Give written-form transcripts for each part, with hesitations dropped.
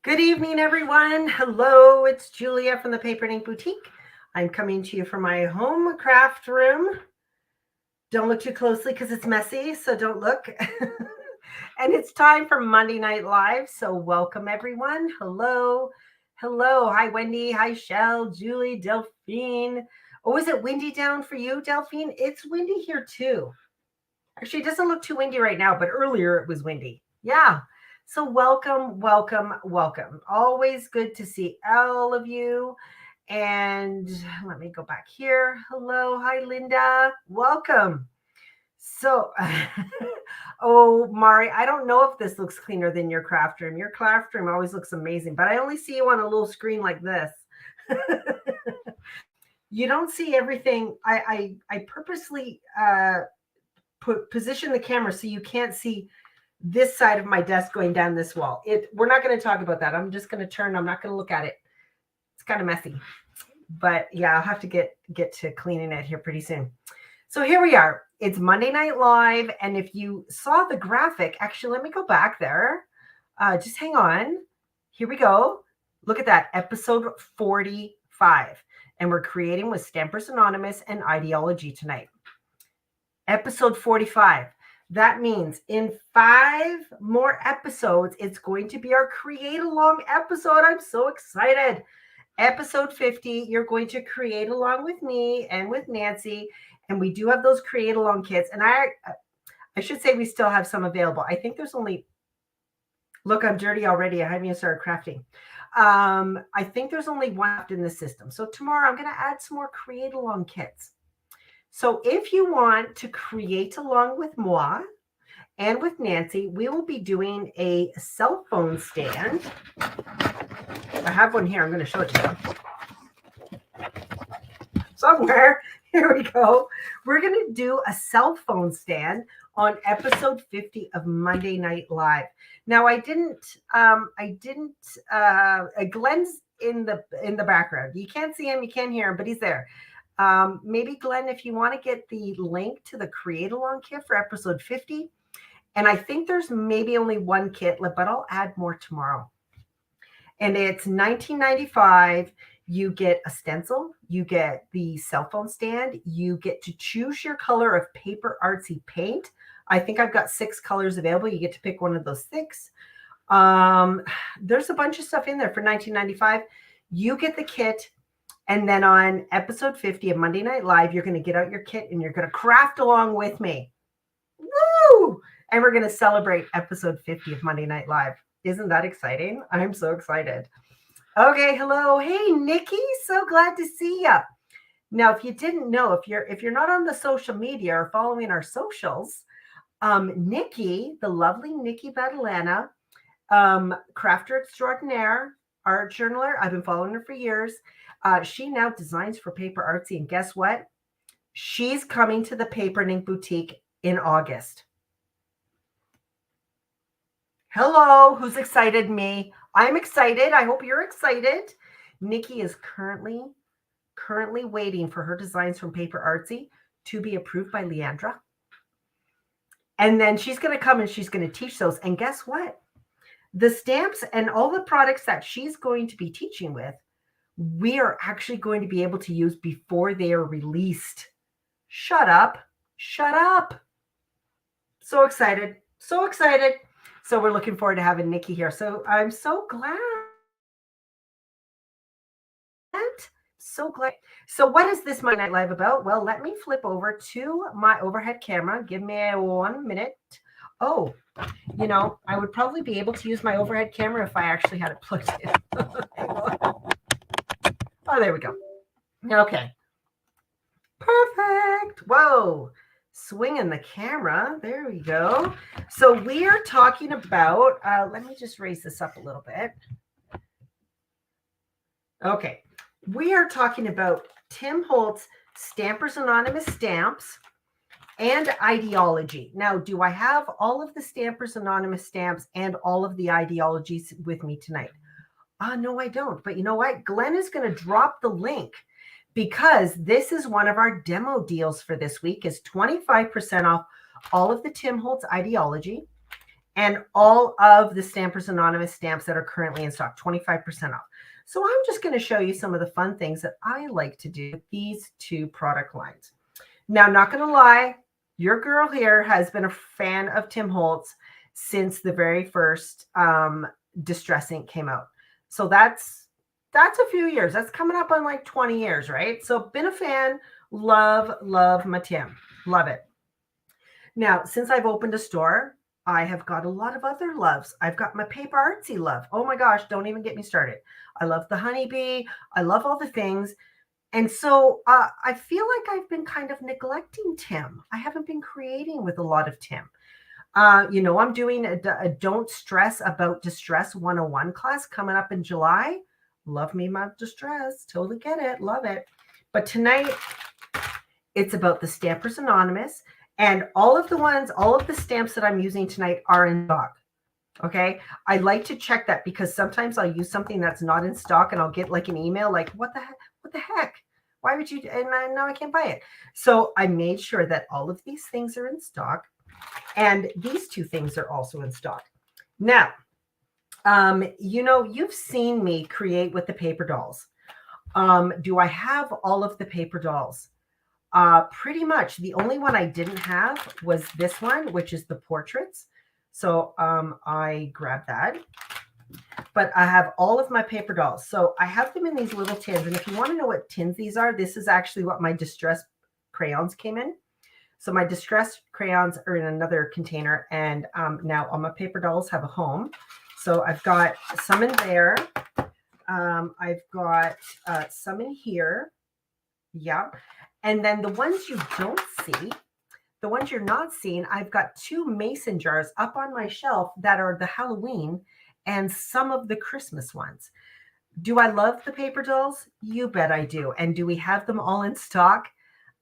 Good evening, everyone. Hello, it's Julia from the Paper and Ink Boutique. I'm coming to you from my home craft room. Don't look too closely because it's messy, so don't look. And it's time for Monday Night Live, so welcome, everyone. Hello. Hello. Hi, Wendy. Hi, Shell, Julie, Delphine. Oh, is it windy down for you, Delphine? It's windy here, too. Actually, it doesn't look too windy right now, but earlier it was windy. Yeah. So welcome, welcome, welcome. Always good to see all of you. And let me go back here. Hello. Hi, Linda. Welcome. So, oh, Mari, I don't know if this looks cleaner than your craft room. Your craft room always looks amazing, but I only see you on a little screen like this. You don't see everything. I purposely position the camera so you can't see this side of my desk going down this wall. We're not going to talk about that. I'm just going to turn. I'm not going to look at it. It's kind of messy, but yeah, I'll have to get to cleaning it here pretty soon. So here we are. It's Monday Night Live, and if you saw the graphic, actually, let me go back there. Just hang on. Here we go. Look at that, episode 45, and we're creating with Stampers Anonymous and Idea-ology tonight. Episode 45. That means in 5 more episodes, it's going to be our create along episode. I'm so excited. Episode 50, you're going to create along with me and with Nancy. And we do have those create along kits. And I should say we still have some available. I think there's only, look, I'm dirty already. I haven't even started crafting. I think there's only one left in the system. So tomorrow I'm going to add some more create along kits. So if you want to create along with moi and with Nancy, we will be doing a cell phone stand. I have one here. I'm going to show it to you. Somewhere. Here we go. We're going to do a cell phone stand on episode 50 of Monday Night Live. Now, Glenn's in the background. You can't see him, you can't hear him, but he's there. Maybe Glenn, if you want to get the link to the create along kit for episode 50, and I think there's maybe only one kit, but I'll add more tomorrow. And it's $19.95. You get a stencil, you get the cell phone stand, you get to choose your color of paper artsy paint. I think I've got 6 colors available. You get to pick one of those 6. There's a bunch of stuff in there for $19.95. You get the kit. And then on episode 50 of Monday Night Live, you're going to get out your kit and you're going to craft along with me. Woo! And we're going to celebrate episode 50 of Monday Night Live. Isn't that exciting? I'm so excited. Okay, hello. Hey, Nikki. So glad to see you. Now, if you didn't know, if you're not on the social media or following our socials, Nikki, the lovely Nikki Badalana, crafter extraordinaire, art journaler. I've been following her for years. She now designs for Paper Artsy, and guess what? She's coming to the Paper and Ink Boutique in August. Hello, who's excited? Me. I'm excited. I hope you're excited. Nikki is currently waiting for her designs from Paper Artsy to be approved by Leandra. And then she's going to come and she's going to teach those. And guess what? The stamps and all the products that she's going to be teaching with, we are actually going to be able to use before they are released. Shut up. Shut up. So excited. So excited. So we're looking forward to having Nikki here. So I'm so glad. So glad. So what is this Monday Night Live about? Well, let me flip over to my overhead camera. Give me 1 minute. Oh, I would probably be able to use my overhead camera if I actually had it plugged in. Oh, there we go. Okay. Perfect. Whoa. Swinging the camera. There we go. So we are talking about, let me just raise this up a little bit. Okay. We are talking about Tim Holtz Stampers Anonymous stamps and Idea-ology. Now, do I have all of the Stampers Anonymous stamps and all of the Idea-ologies with me tonight? No, I don't. But you know what? Glenn is going to drop the link because this is one of our demo deals for this week is 25% off all of the Tim Holtz Idea-ology and all of the Stampers Anonymous stamps that are currently in stock, 25% off. So I'm just going to show you some of the fun things that I like to do with these two product lines. Now, not going to lie, your girl here has been a fan of Tim Holtz since the very first Distress ink came out. So that's a few years. That's coming up on like 20 years, right? So been a fan, love my Tim. Love it. Now, since I've opened a store, I have got a lot of other loves. I've got my paper artsy love. Oh my gosh, don't even get me started. I love the honeybee. I love all the things. And so I feel like I've been kind of neglecting Tim. I haven't been creating with a lot of Tim. I'm doing a Don't Stress About Distress 101 class coming up in July. Love me my distress. Totally get it. Love it. But tonight, it's about the Stampers Anonymous. And all of the stamps that I'm using tonight are in stock. Okay. I like to check that because sometimes I'll use something that's not in stock and I'll get like an email like, what the heck? Why would you? And now I can't buy it. So I made sure that all of these things are in stock. And these two things are also in stock. Now, you've seen me create with the paper dolls. Do I have all of the paper dolls? Pretty much. The only one I didn't have was this one, which is the portraits. So I grabbed that. But I have all of my paper dolls. So I have them in these little tins. And if you want to know what tins these are, this is actually what my distress crayons came in. So my distress crayons are in another container. And now all my paper dolls have a home. So I've got some in there. I've got some in here. Yeah. And then the ones you don't see, the ones you're not seeing, I've got 2 mason jars up on my shelf that are the Halloween and some of the Christmas ones. Do I love the paper dolls? You bet I do. And do we have them all in stock?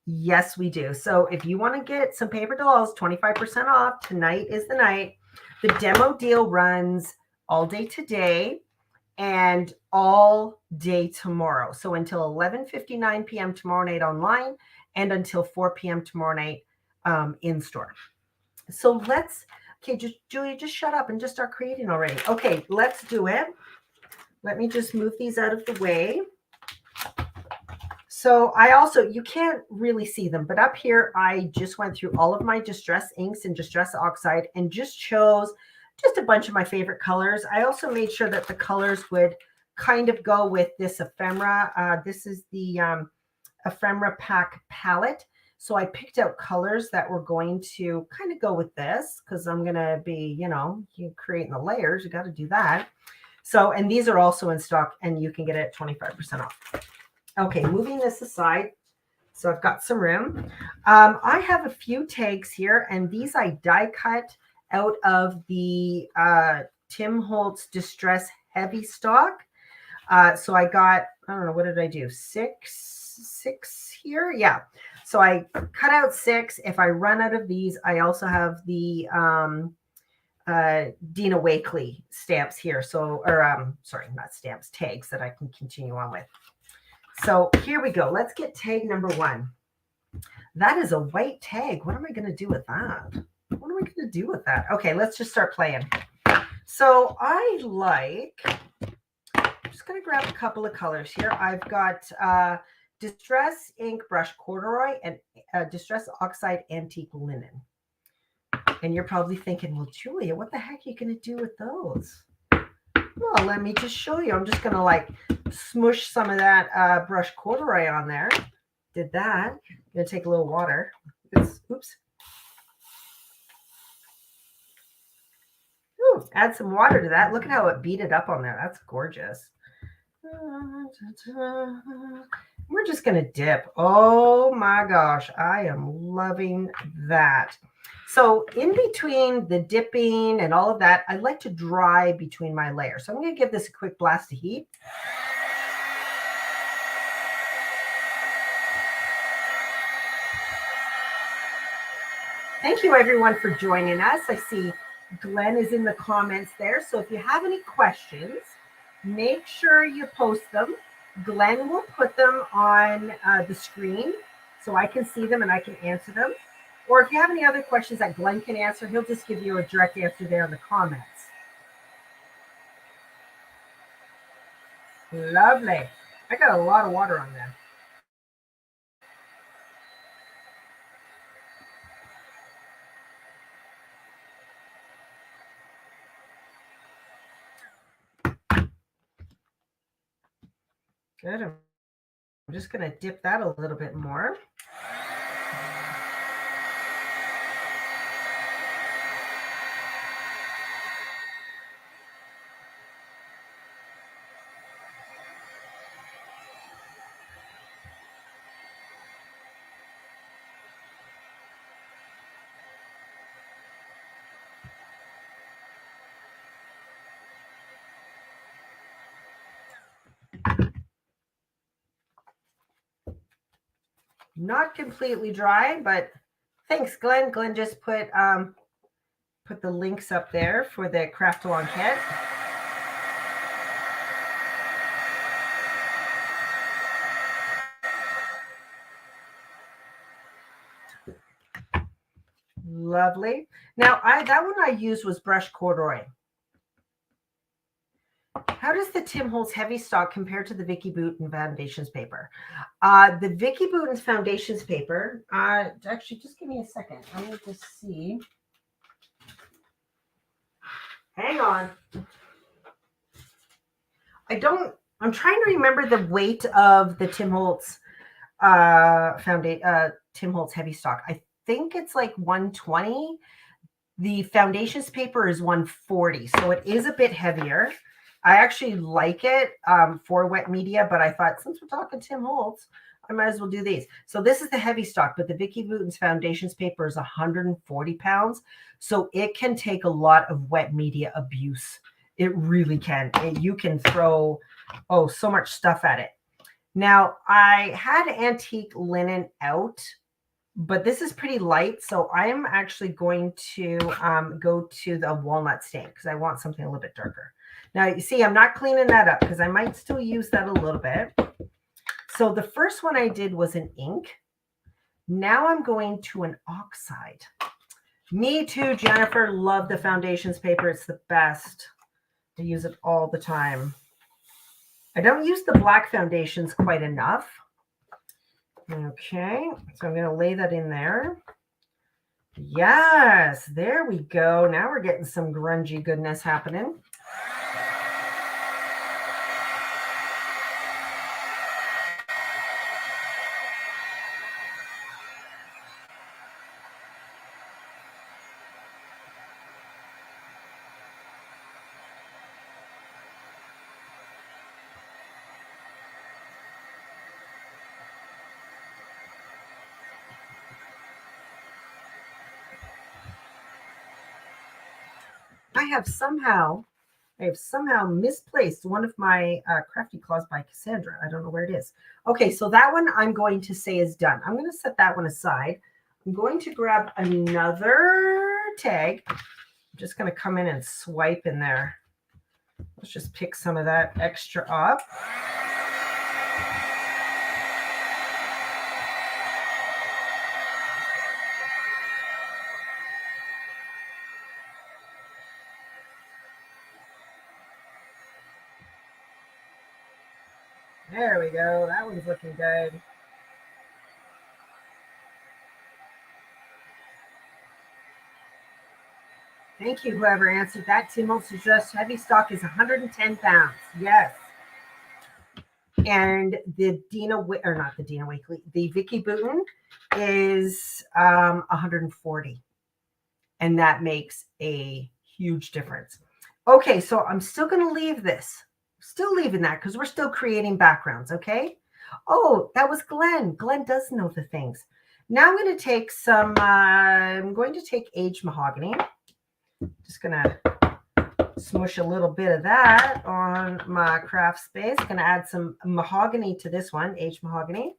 Yes, we do. So if you want to get some paper dolls, 25% off, tonight is the night. The demo deal runs all day today and all day tomorrow. So until 11:59 p.m. tomorrow night online and until 4 p.m. tomorrow night in store. So Julia, just shut up and just start creating already. Okay, let's do it. Let me just move these out of the way. So you can't really see them, but up here, I just went through all of my distress inks and distress oxide and just chose just a bunch of my favorite colors. I also made sure that the colors would kind of go with this ephemera. This is the ephemera pack palette. So I picked out colors that were going to kind of go with this because I'm going to be, you creating the layers. You got to do that. So, and these are also in stock and you can get it at 25% off. Okay, moving this aside. So I've got some room. I have a few tags here and these I die cut out of the Tim Holtz Distress Heavy stock. So I got, I don't know, what did I do? Six here? Yeah. So I cut out 6. If I run out of these, I also have the Dina Wakley stamps here. So, sorry, not stamps, tags that I can continue on with. So here we go. Let's get tag number 1. That is a white tag. What am I going to do with that? What am I going to do with that? Okay, let's just start playing. So I'm just going to grab a couple of colors here. I've got Distress Ink Brush Corduroy and Distress Oxide Antique Linen. And you're probably thinking, well, Julia, what the heck are you going to do with those? Well, let me just show you. I'm just going to like smush some of that brush corduroy on there. Did that. I'm going to take a little water. Oops. Ooh, add some water to that. Look at how it beat it up on there. That's gorgeous. We're just going to dip. Oh my gosh. I am loving that. So in between the dipping and all of that, I like to dry between my layers. So I'm going to give this a quick blast of heat. Thank you everyone for joining us. I see Glenn is in the comments there. So if you have any questions, make sure you post them. Glenn will put them on the screen so I can see them and I can answer them. Or if you have any other questions that Glenn can answer, he'll just give you a direct answer there in the comments. Lovely. I got a lot of water on there. Good. I'm just going to dip that a little bit more. Not completely dry, but thanks, Glenn. Glenn just put the links up there for the craft along kit. Lovely. Now, that one I used was brushed corduroy. How does the Tim Holtz Heavy Stock compare to the Vicki Boutin Foundations paper? The Vicki Boutin's Foundations paper, actually, just give me a second. I'm going to just see. Hang on. I'm trying to remember the weight of the Tim Holtz Tim Holtz Heavy Stock. I think it's like 120. The Foundations paper is 140, so it is a bit heavier. I actually like it for wet media, but I thought since we're talking Tim Holtz, I might as well do these. So this is the heavy stock, but the Vicki Boutin's Foundations paper is 140 pounds. So it can take a lot of wet media abuse. It really can. You can throw, so much stuff at it. Now, I had antique linen out, but this is pretty light. So I am actually going to go to the walnut stain because I want something a little bit darker. Now, you see, I'm not cleaning that up because I might still use that a little bit. So the first one I did was an ink. Now I'm going to an oxide. Me too, Jennifer. Love the Foundations paper. It's the best. I use it all the time. I don't use the black foundations quite enough. Okay, so I'm going to lay that in there. Yes, there we go. Now we're getting some grungy goodness happening. I have somehow misplaced one of my Crafty Claws by Cassandra. I don't know where it is. Okay, so that one I'm going to say is done. I'm going to set that one aside. I'm going to grab another tag. I'm just going to come in and swipe in there. Let's just pick some of that extra up. There we go. That one's looking good. Thank you, whoever answered that. Tim Holtz Just Heavy Stock is 110 pounds. Yes. And the the Vicki Boutin is 140. And that makes a huge difference. Okay, so I'm still going to leave this. Still leaving that because we're still creating backgrounds, okay? Oh, that was Glenn. Glenn does know the things. Now I'm going to take some, I'm going to take aged mahogany. Just going to smush a little bit of that on my craft space. Going to add some mahogany to this one, aged mahogany.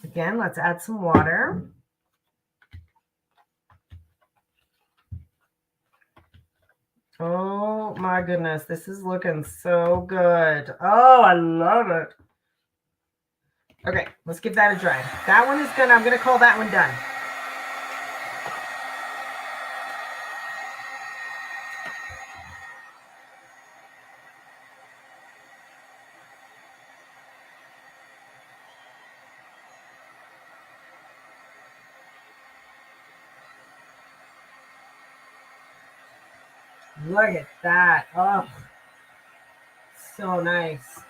Again, let's add some water. Oh my goodness, this is looking so good. Oh, I love it. Okay, let's give that a try. That one is I'm going to call that one done. Look at that. Oh, so nice.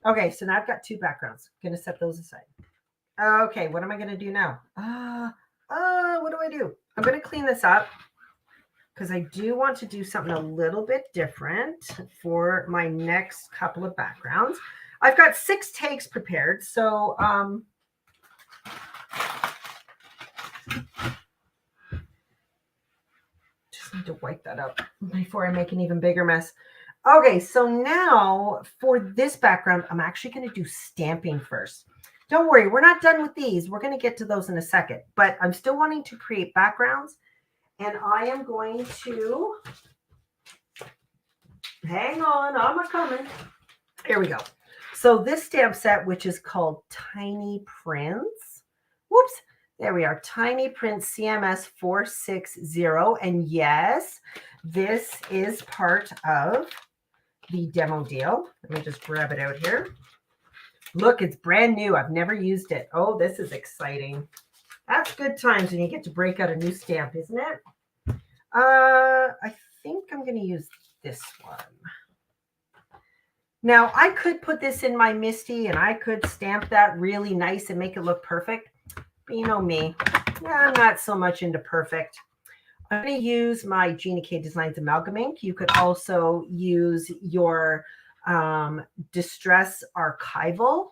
Okay, so now I've got two backgrounds. I'm going to set those aside. Okay, what am I going to do now? What do I do? I'm going to clean this up because I do want to do something a little bit different for my next couple of backgrounds. I've got 6 takes prepared, so just need to wipe that up before I make an even bigger mess. Okay, so now for this background, I'm actually going to do stamping first. Don't worry, we're not done with these. We're going to get to those in a second, but I'm still wanting to create backgrounds, and I am going to, hang on, I'm a coming. Here we go. So this stamp set, which is called Tiny Prints, whoops, there we are, Tiny Prints CMS 460. And yes, this is part of the demo deal. Let me just grab it out here. Look, it's brand new. I've never used it. Oh, this is exciting. That's good times when you get to break out a new stamp, isn't it? I think I'm going to use this one. Now, I could put this in my Misty and I could stamp that really nice and make it look perfect. But you know me, I'm not so much into perfect. I'm going to use my Gina K Designs Amalgam ink. You could also use your Distress Archival.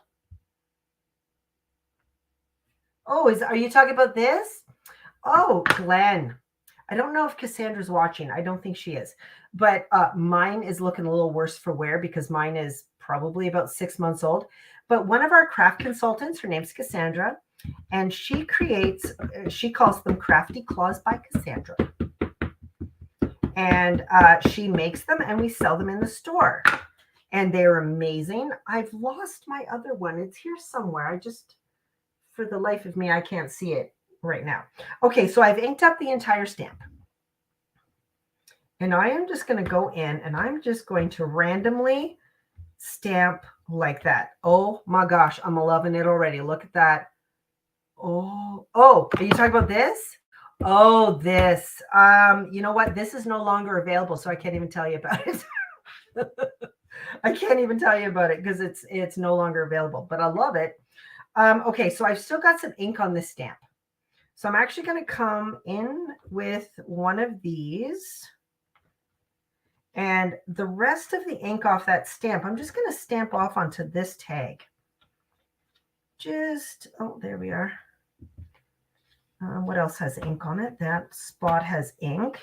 Oh, are you talking about this? Oh, Glenn. I don't know if Cassandra's watching. I don't think she is. But mine is looking a little worse for wear because mine is probably about 6 months old. But one of our craft consultants, her name's Cassandra, and she calls them Crafty Claws by Cassandra. And she makes them and we sell them in the store. And they're amazing. I've lost my other one. It's here somewhere. For the life of me, I can't see it right now. Okay, so I've inked up the entire stamp. And I am just going to go in and I'm just going to randomly stamp like that. Oh my gosh, I'm loving it already. Look at that. Oh, are you talking about this? Oh, this. You know what? This is no longer available, so I can't even tell you about it. I can't even tell you about it because it's no longer available, but I love it. Okay, so I've still got some ink on this stamp. So I'm actually going to come in with one of these. And the rest of the ink off that stamp, I'm just going to stamp off onto this tag. Oh, there we are. What else has ink on it? That spot has ink.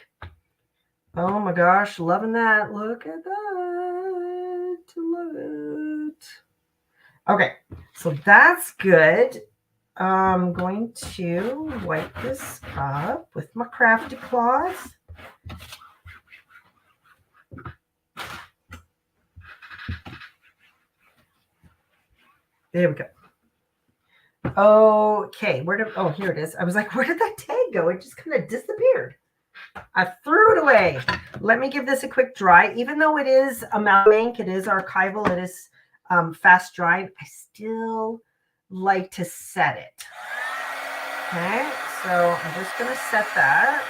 Oh my gosh, loving that. Look at that. Love it. Okay, so that's good. I'm going to wipe this up with my crafty claws. There we go. Okay, here it is. I was like, where did that tag go? It just kind of disappeared. I threw it away. Let me give this a quick dry. Even though it is amalgam ink, it is archival, it is fast drying, I still like to set it. Okay, so I'm just going to set that.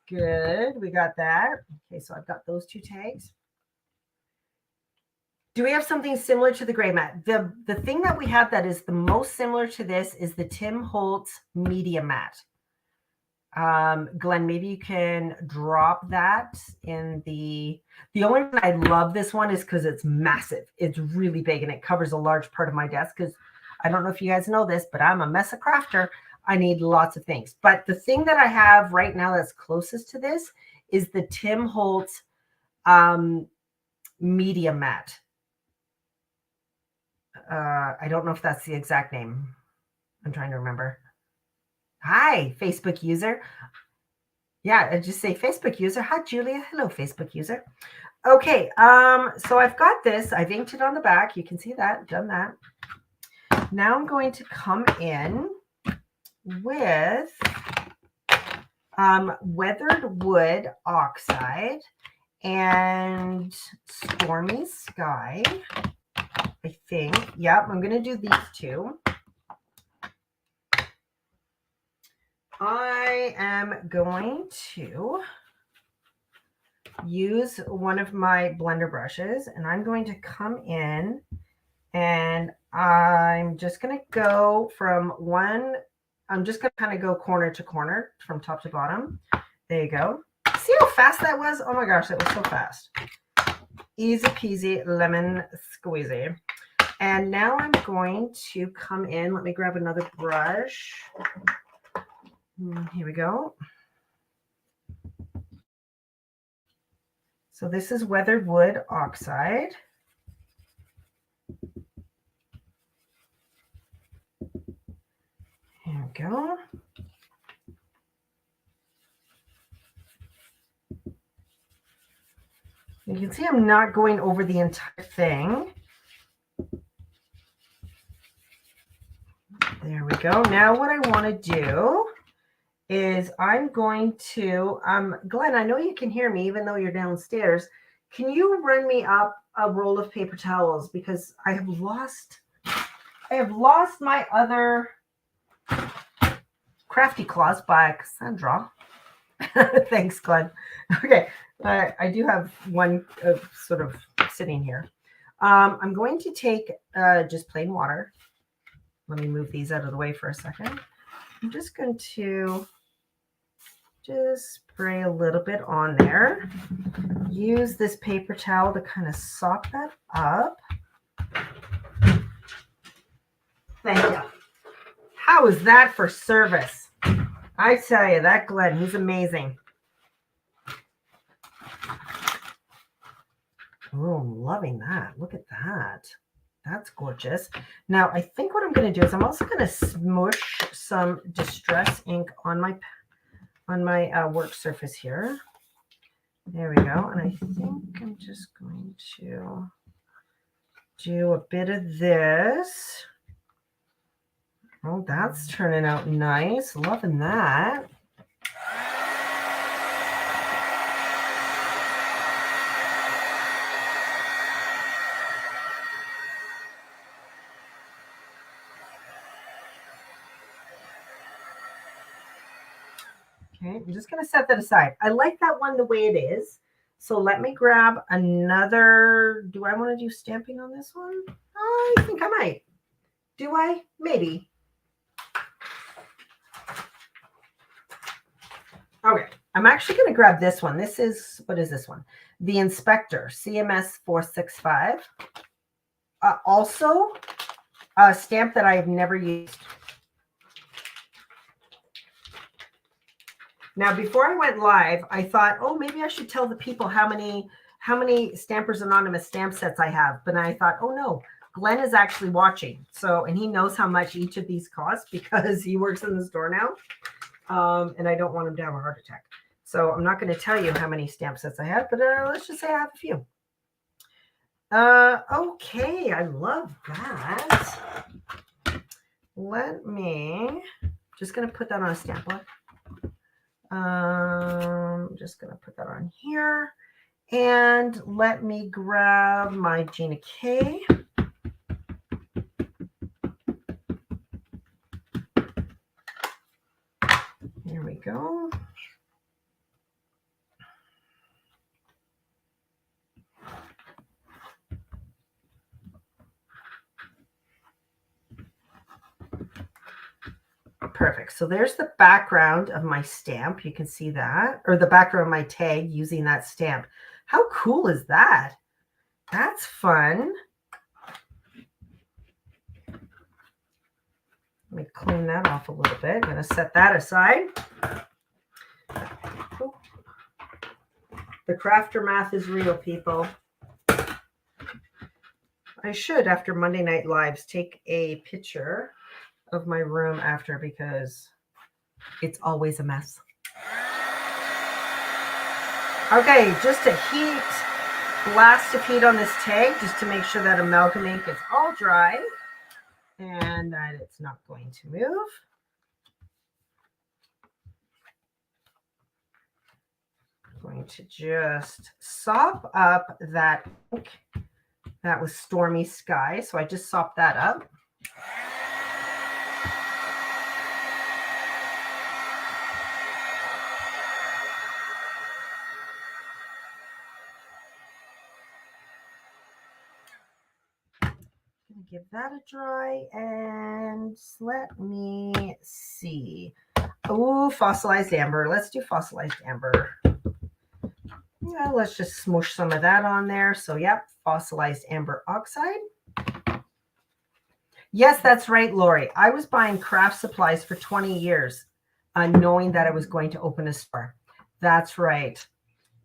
Good, we got that. Okay, so I've got those 2 tags. Do we have something similar to the gray mat? The thing that we have that is the most similar to this is the Tim Holtz Media Mat. Glenn, maybe you can drop that in the only reason I love this one is because it's massive. It's really big and it covers a large part of my desk because I don't know if you guys know this, but I'm a mess of crafter. I need lots of things. But the thing that I have right now that's closest to this is the Tim Holtz Media Mat. I don't know if that's the exact name. I'm trying to remember. Hi, Facebook user. Yeah, I just say Facebook user. Hi, Julia. Hello, Facebook user. Okay, so I've got this. I've inked it on the back. You can see that. Done that. Now I'm going to come in with Weathered Wood Oxide and Stormy Sky, I think. Yep, I'm going to do these two. I am going to use one of my blender brushes, and I'm going to come in, and I'm just going to go from one, I'm just going to kind of go corner to corner from top to bottom. There you go. See how fast that was? Oh my gosh, that was so fast. Easy peasy lemon squeezy. And now I'm going to come in. Let me grab another brush. Here we go. So this is Weathered Wood Oxide. Here we go. You can see I'm not going over the entire thing. There we go. Now what I want to do is I'm going to, Glenn, I know you can hear me even though you're downstairs. Can you run me up a roll of paper towels, because I have lost my other Crafty Claws by Cassandra. Thanks, Glenn. Okay, I do have one sort of sitting here. I'm going to take just plain water. Let me move these out of the way for a second. I'm just going to just spray a little bit on there. Use this paper towel to kind of sop that up. Thank you. How is that for service? I tell you, that Glenn, he's amazing. Oh, I'm loving that. Look at that. That's gorgeous. Now, I think what I'm going to do is I'm also going to smush some Distress ink on my work surface here. There we go. And I think I'm just going to do a bit of this. Oh, that's turning out nice. Loving that. Okay, I'm just going to set that aside. I like that one the way it is. So let me grab another. Do I want to do stamping on this one? I think I might. Do I? Maybe. Okay, I'm actually going to grab this one. This is, what is this one? The Inspector, CMS 465. Also, a stamp that I've never used. Now, before I went live, I thought, oh, maybe I should tell the people how many Stampers Anonymous stamp sets I have. But I thought, oh no, Glenn is actually watching. So, and he knows how much each of these cost because he works in the store now. And I don't want him to have a heart attack. So I'm not going to tell you how many stamp sets I have, but let's just say I have a few. Okay, I love that. Let me, just going to put that on a stamp block. I'm just going to put that on here. And let me grab my Gina K. Here we go. Perfect. So there's the background of my stamp. You can see that, or the background of my tag using that stamp. How cool is that? That's fun. Let me clean that off a little bit. I'm going to set that aside. Ooh. The crafter math is real, people. I should, after Monday Night Lives, take a picture of my room after, because it's always a mess. Okay, just a blast of heat on this tag, just to make sure that amalgam ink is all dry and that it's not going to move. going to just sop up that ink. That was Stormy Sky, so I just sopped that up. Give that a dry, and let me see. Oh, fossilized amber. Let's do fossilized amber. Yeah, let's just smoosh some of that on there. So, yep, fossilized amber oxide. Yes, that's right, Lori. I was buying craft supplies for 20 years, knowing that I was going to open a store. That's right.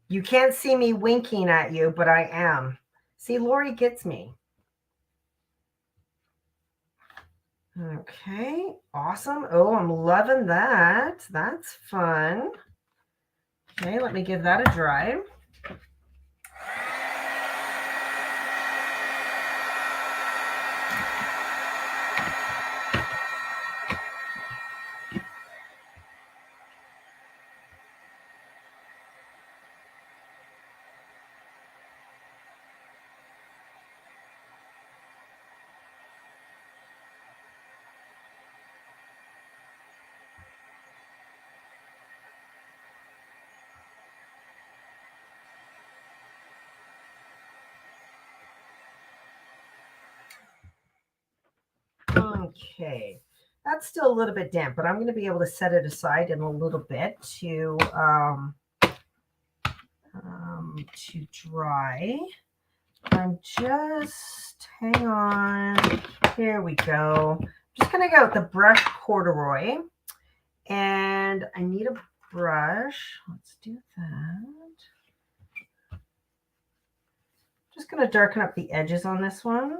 You can't see me winking at you, but I am. See, Lori gets me. Okay, awesome. Oh, I'm loving that. That's fun. Okay, let me give that a dry. Okay, that's still a little bit damp, but I'm going to be able to set it aside in a little bit to dry. I'm just, hang on, here we go. I'm just going to go with the brush corduroy, and I need a brush. Let's do that. Just going to darken up the edges on this one.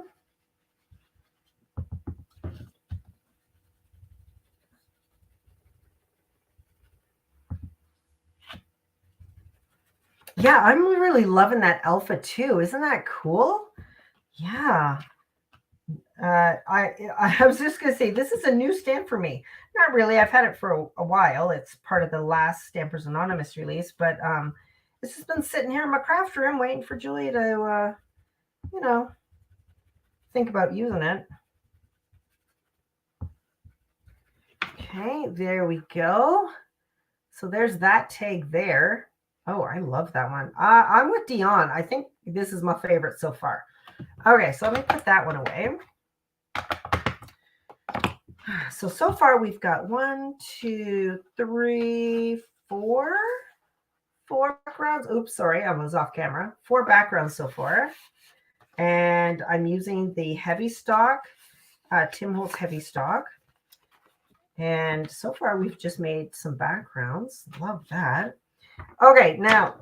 Yeah, I'm really loving that alpha too. Isn't that cool? Yeah. I was just going to say, this is a new stamp for me. Not really. I've had it for a while. It's part of the last Stampers Anonymous release, but this has been sitting here in my craft room waiting for Julia to, you know, think about using it. Okay, there we go. So there's that tag there. Oh, I love that one. I'm with Dion. I think this is my favorite so far. Okay, so let me put that one away. So far we've got 1, 2, 3, 4 backgrounds. Oops, sorry, I was off camera. 4 backgrounds so far. And I'm using the heavy stock, Tim Holtz heavy stock. And so far we've just made some backgrounds. Love that. Okay, now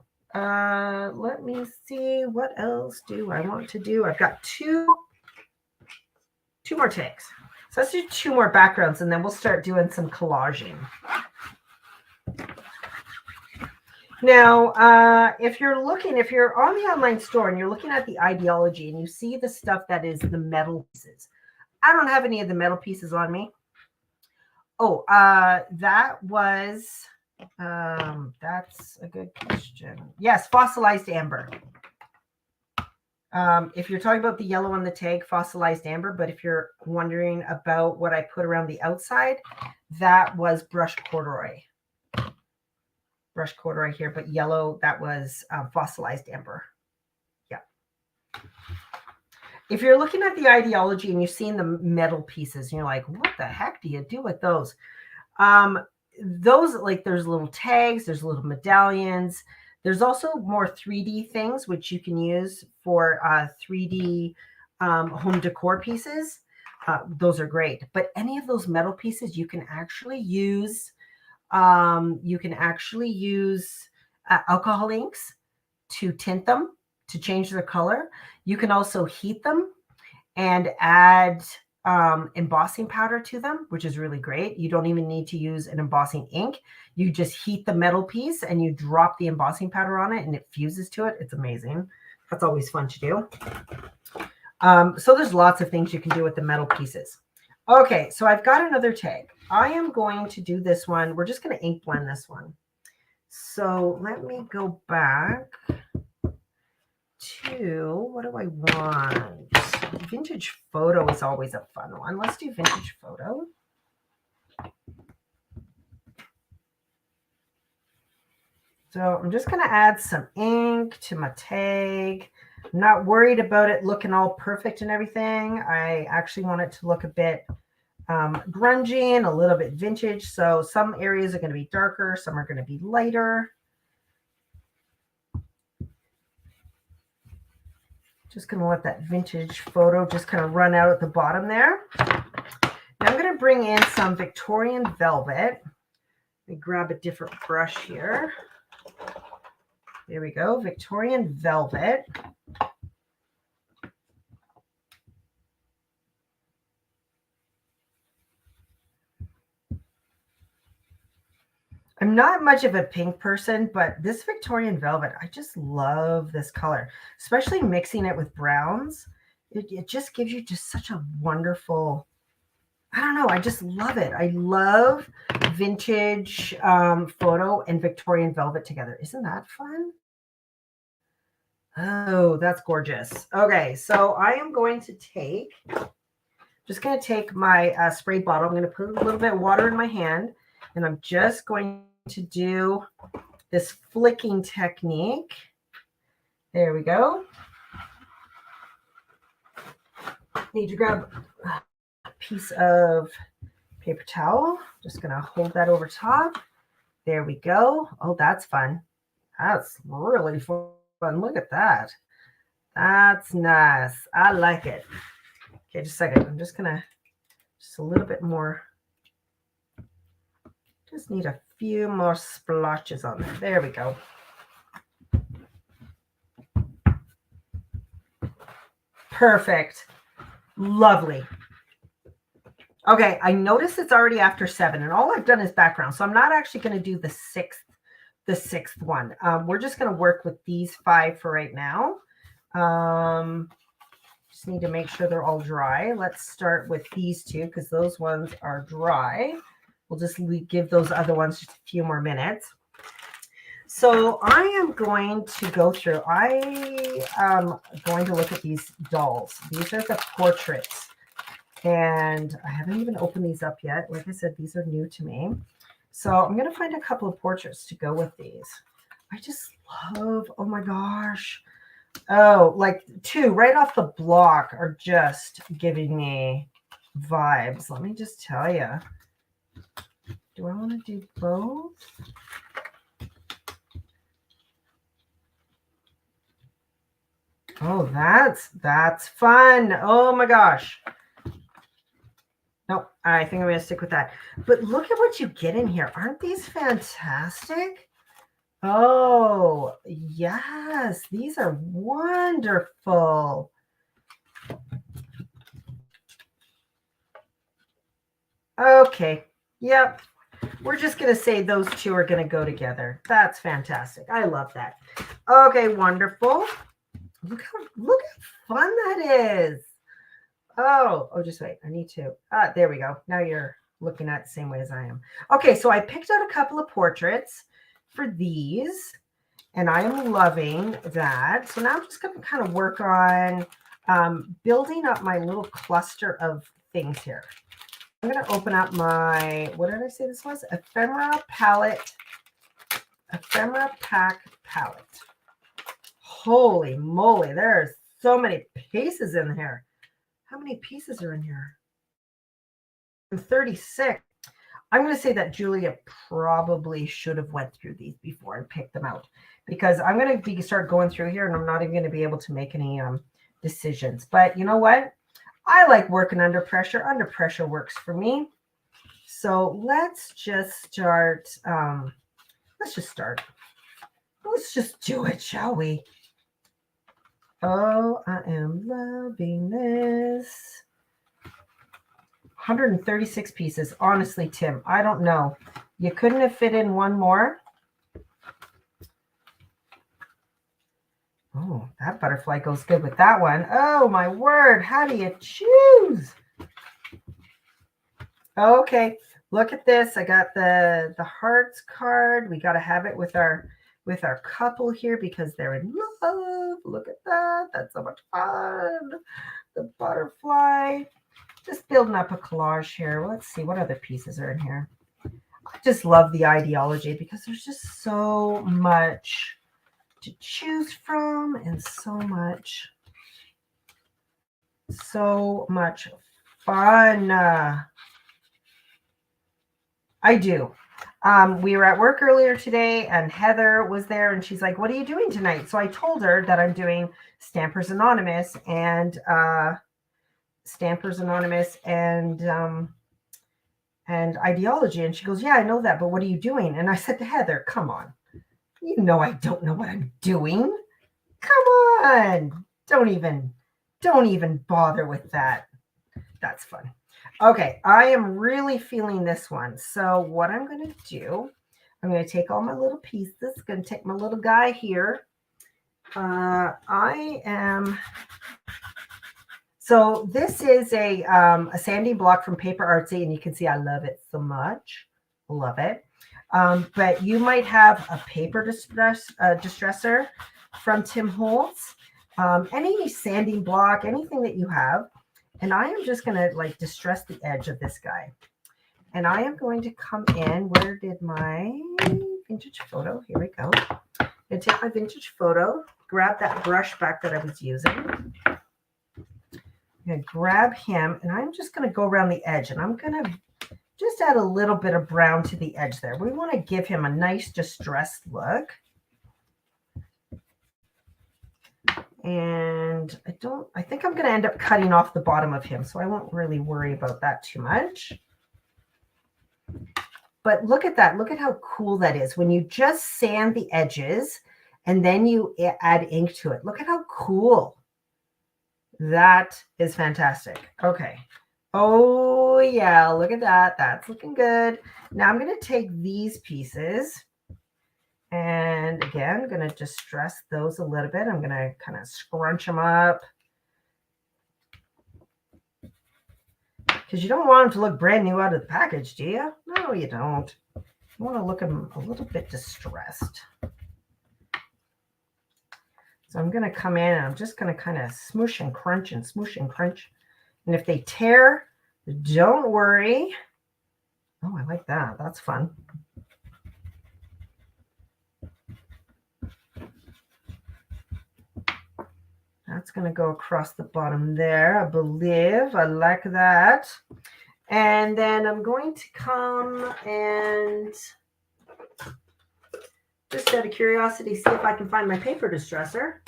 let me see, what else do I want to do? I've got two more tags. So let's do 2 more backgrounds, and then we'll start doing some collaging. Now, if you're on the online store and you're looking at the Idea-ology and you see the stuff that is the metal pieces, I don't have any of the metal pieces on me. Oh, that was, that's a good question. Yes, fossilized amber. If you're talking about the yellow on the tag, fossilized amber, but if you're wondering about what I put around the outside, that was brush corduroy. Brush corduroy here, but yellow, that was fossilized amber. Yeah. If you're looking at the Idea-ology and you've seen the metal pieces, and you're like, what the heck do you do with those? Those, like, there's little tags, there's little medallions. There's also more 3D things, which you can use for 3D home decor pieces. Those are great. But any of those metal pieces, you can actually use alcohol inks to tint them, to change their color. You can also heat them and add embossing powder to them, which is really great. You don't even need to use an embossing ink. You just heat the metal piece and you drop the embossing powder on it and it fuses to it. It's amazing. That's always fun to do. So there's lots of things you can do with the metal pieces. Okay, so I've got another tag. I am going to do this one. We're just going to ink blend this one. So let me go back to, what do I want? Vintage photo is always a fun one. Let's do vintage photo. So I'm just going to add some ink to my tag. I'm not worried about it looking all perfect and everything. I actually want it to look a bit grungy and a little bit vintage. So some areas are going to be darker, some are going to be lighter. Just going to let that vintage photo just kind of run out at the bottom there. Now I'm going to bring in some Victorian velvet. Let me grab a different brush here. There we go, Victorian velvet. I'm not much of a pink person, but this Victorian velvet, I just love this color, especially mixing it with browns. It just gives you just such a wonderful, I don't know, I just love it. I love vintage photo and Victorian velvet together. Isn't that fun? Oh, that's gorgeous. Okay, so I am going to just going to take my spray bottle. I'm going to put a little bit of water in my hand, and I'm just going to do this flicking technique. There we go. Need to grab a piece of paper towel. Just going to hold that over top. There we go. Oh, that's fun. That's really fun. Look at that. That's nice. I like it. Okay, just a second. I'm just going to, just a little bit more. Just need a few more splotches on there. There we go. Perfect. Lovely. Okay, I notice it's already after 7, and all I've done is background. So I'm not actually going to do the sixth one. We're just going to work with these 5 for right now. Just need to make sure they're all dry. Let's start with these 2 because those ones are dry. We'll just give those other ones just a few more minutes. So I am going to go through, I am going to look at these dolls. These are the portraits. And I haven't even opened these up yet. Like I said, these are new to me. So I'm going to find a couple of portraits to go with these. I just love, oh my gosh. Oh, like 2 right off the block are just giving me vibes. Let me just tell you. Do I want to do both? Oh, that's fun. Oh my gosh. Nope, I think I'm going to stick with that. But look at what you get in here. Aren't these fantastic? Oh, yes. These are wonderful. Okay. Yep. We're just going to say those 2 are going to go together. That's fantastic. I love that. Okay, wonderful. Look how fun that is. Oh, just wait. I need to. There we go. Now you're looking at it the same way as I am. Okay, so I picked out a couple of portraits for these, and I am loving that. So now I'm just going to kind of work on building up my little cluster of things here. I'm going to open up my, what did I say this was? Ephemera Pack Palette. Holy moly, there's so many pieces in here. How many pieces are in here? 36. I'm going to say that Julia probably should have went through these before and picked them out, because I'm going to start going through here and I'm not even going to be able to make any decisions. But you know what? I like working under pressure. Under pressure works for me. So let's just start. Let's just do it, shall we? Oh, I am loving this. 136 pieces. Honestly, Tim, I don't know. You couldn't have fit in one more? Oh, that butterfly goes good with that one. Oh, my word. How do you choose? Okay. Look at this. I got the hearts card. We got to have it with our couple here because they're in love. Look at that. That's so much fun. The butterfly. Just building up a collage here. Let's see what other pieces are in here. I just love the Idea-ology because there's just so much to choose from and so much fun. I do. We were at work earlier today and Heather was there and she's like, what are you doing tonight? So I told her that I'm doing Stampers Anonymous and Idea-ology. And she goes, yeah, I know that, but what are you doing? And I said to Heather, come on. You know I don't know what I'm doing. Come on. Don't even bother with that. That's fun. Okay, I am really feeling this one. So what I'm going to do, I'm going to take all my little pieces. Going to take my little guy here. So this is a sanding block from Paper Artsy, and you can see I love it so much. Love it. But you might have a paper distresser from Tim Holtz, any sanding block, anything that you have. And I am just going to like distress the edge of this guy. And I am going to come in. Where did my vintage photo? Here we go. I'm going to take my vintage photo, grab that brush back that I was using. I'm going to grab him, and I'm just going to go around the edge. And I'm going to just add a little bit of brown to the edge there. We want to give him a nice distressed look. And I think I'm going to end up cutting off the bottom of him, so I won't really worry about that too much. But look at that. Look at how cool that is. When you just sand the edges and then you add ink to it. Look at how cool. That is fantastic. Okay. Oh, yeah. Look at that. That's looking good. Now I'm going to take these pieces. And again, I'm going to distress those a little bit. I'm going to kind of scrunch them up. Because you don't want them to look brand new out of the package, do you? No, you don't. You want to look at them a little bit distressed. So I'm going to come in and I'm just going to kind of smoosh and crunch and smoosh and crunch. And if they tear, don't worry. Oh, I like that. That's fun. That's going to go across the bottom there, I believe. I like that. And then I'm going to come and just out of curiosity, see if I can find my paper distresser.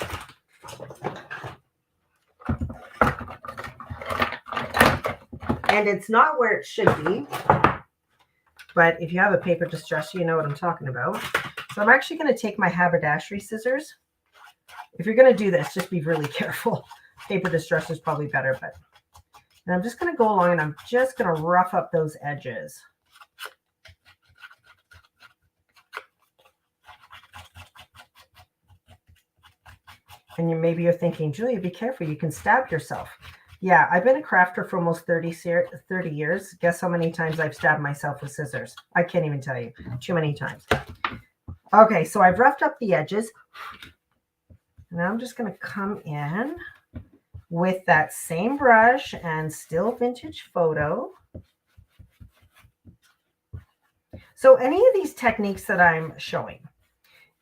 And it's not where it should be. But if you have a paper distresser, you know what I'm talking about. So I'm actually going to take my haberdashery scissors. If you're going to do this, just be really careful. Paper distresser is probably better, but and I'm just going to go along and I'm just going to rough up those edges. And maybe you're thinking, Julia, be careful. You can stab yourself. Yeah, I've been a crafter for almost 30 years. Guess how many times I've stabbed myself with scissors? I can't even tell you. Too many times. Okay, so I've roughed up the edges. Now I'm just going to come in with that same brush and still vintage photo. So any of these techniques that I'm showing,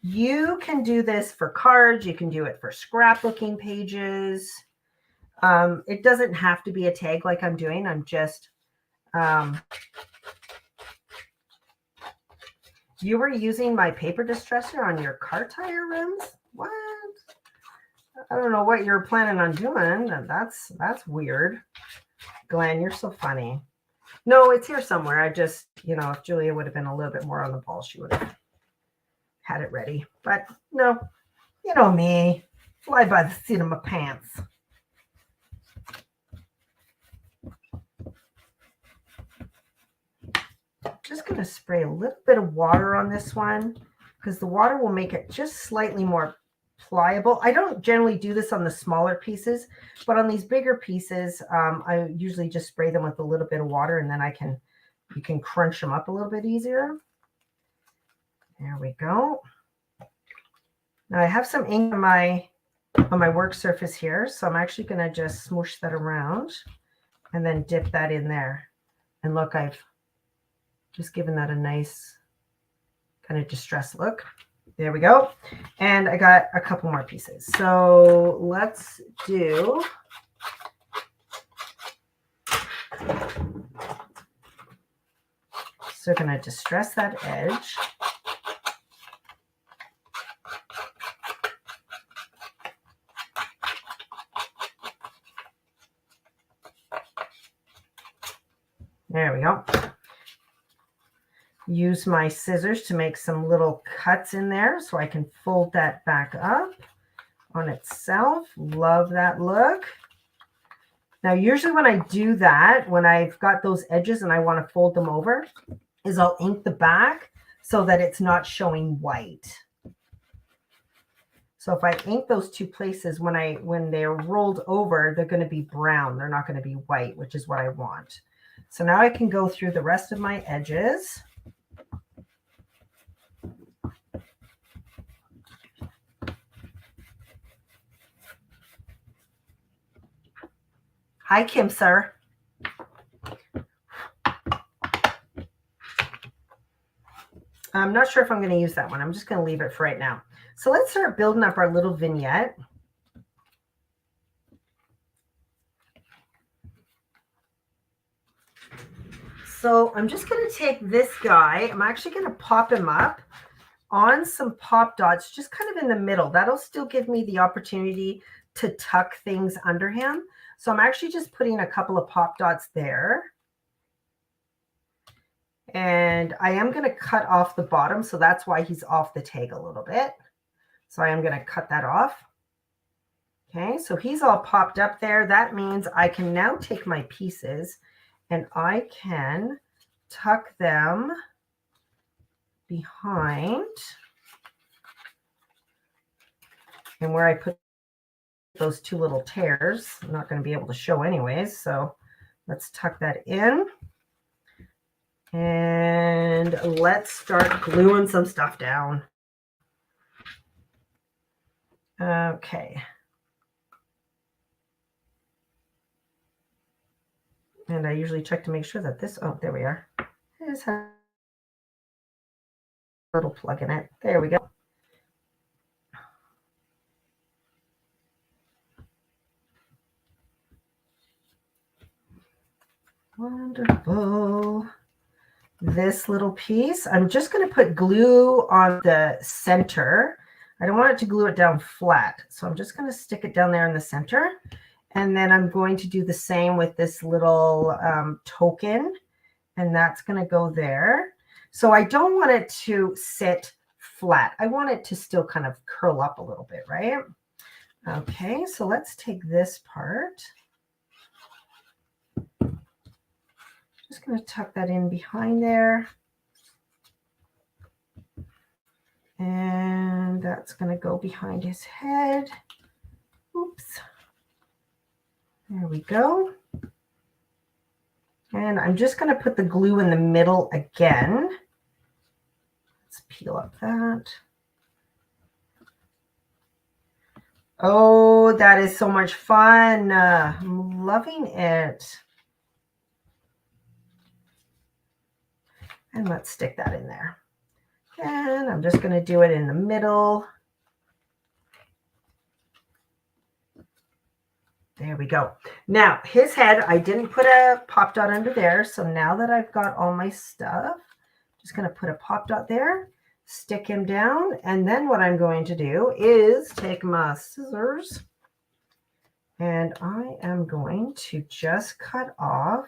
you can do this for cards. You can do it for scrapbooking pages. It doesn't have to be a tag like I'm doing. I'm just, you were using my paper distresser on your car tire rims? What? I don't know what you're planning on doing. That's weird. Glenn, you're so funny. No, it's here somewhere. I just, you know, if Julia would have been a little bit more on the ball, she would have had it ready. But no, you know me. Fly by the seat of my pants. Just going to spray a little bit of water on this one because the water will make it just slightly more pliable. I don't generally do this on the smaller pieces, but on these bigger pieces, I usually just spray them with a little bit of water and then I can you can crunch them up a little bit easier. There we go. Now I have some ink on my work surface here, so I'm actually going to just smoosh that around and then dip that in there. And look, I've just given that a nice kind of distressed look. There we go. And I got a couple more pieces. So let's do so we're going to distress that edge. There we go. Use my scissors to make some little cuts in there so I can fold that back up on itself. Love that look. Now, usually when I do that, when I've got those edges and I want to fold them over, is I'll ink the back so that it's not showing white. So if I ink those two places, when they're rolled over, they're going to be brown. They're not going to be white, which is what I want. So now I can go through the rest of my edges. Hi, Kim, sir. I'm not sure if I'm going to use that one. I'm just going to leave it for right now. So let's start building up our little vignette. So I'm just going to take this guy. I'm actually going to pop him up on some pop dots, just kind of in the middle. That'll still give me the opportunity to tuck things under him. So I'm actually just putting a couple of pop dots there. And I am going to cut off the bottom. So that's why he's off the tag a little bit. So I am going to cut that off. Okay, so he's all popped up there. That means I can now take my pieces and I can tuck them behind. And where I put those two little tears, I'm not going to be able to show anyways. So let's tuck that in. And let's start gluing some stuff down. Okay. And I usually check to make sure that this, oh, there we are. This has a little plug in it. There we go. Wonderful. This little piece, I'm just going to put glue on the center. I don't want it to glue it down flat. So I'm just going to stick it down there in the center. And then I'm going to do the same with this little token. And that's going to go there. So I don't want it to sit flat. I want it to still kind of curl up a little bit, right? Okay, so let's take this part. Just going to tuck that in behind there. And that's going to go behind his head. Oops. There we go. And I'm just going to put the glue in the middle again. Let's peel up that. Oh, that is so much fun. I'm loving it. And let's stick that in there. And I'm just going to do it in the middle. There we go. Now, his head, I didn't put a pop dot under there. So now that I've got all my stuff, just going to put a pop dot there, stick him down. And then what I'm going to do is take my scissors and I am going to just cut off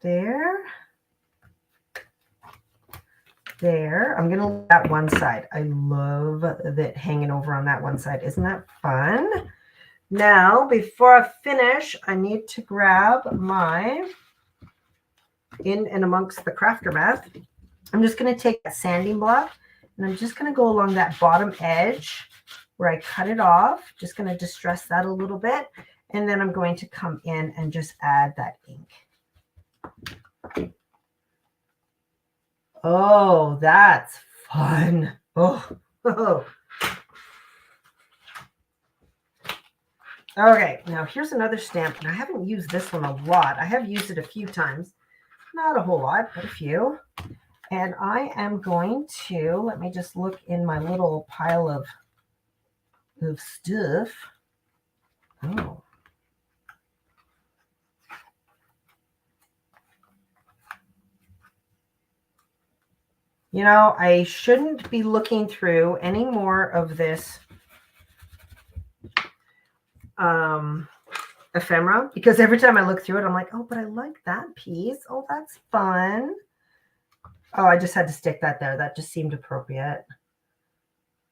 there. There, I'm going to leave that one side. I love that hanging over on that one side. Isn't that fun? Now, before I finish, I need to grab my, in and amongst the crafter mat, I'm just going to take that sanding block and I'm just going to go along that bottom edge where I cut it off. Just going to distress that a little bit. And then I'm going to come in and just add that ink. Oh, that's fun. Oh. Okay, now here's another stamp, and I haven't used this one a lot. I have used it a few times. Not a whole lot, but a few. And I am going to, let me just look in my little pile of stuff. Oh. You know, I shouldn't be looking through any more of this ephemera, because every time I look through it, I'm like, oh, but I like that piece. Oh, that's fun. Oh, I just had to stick that there. That just seemed appropriate.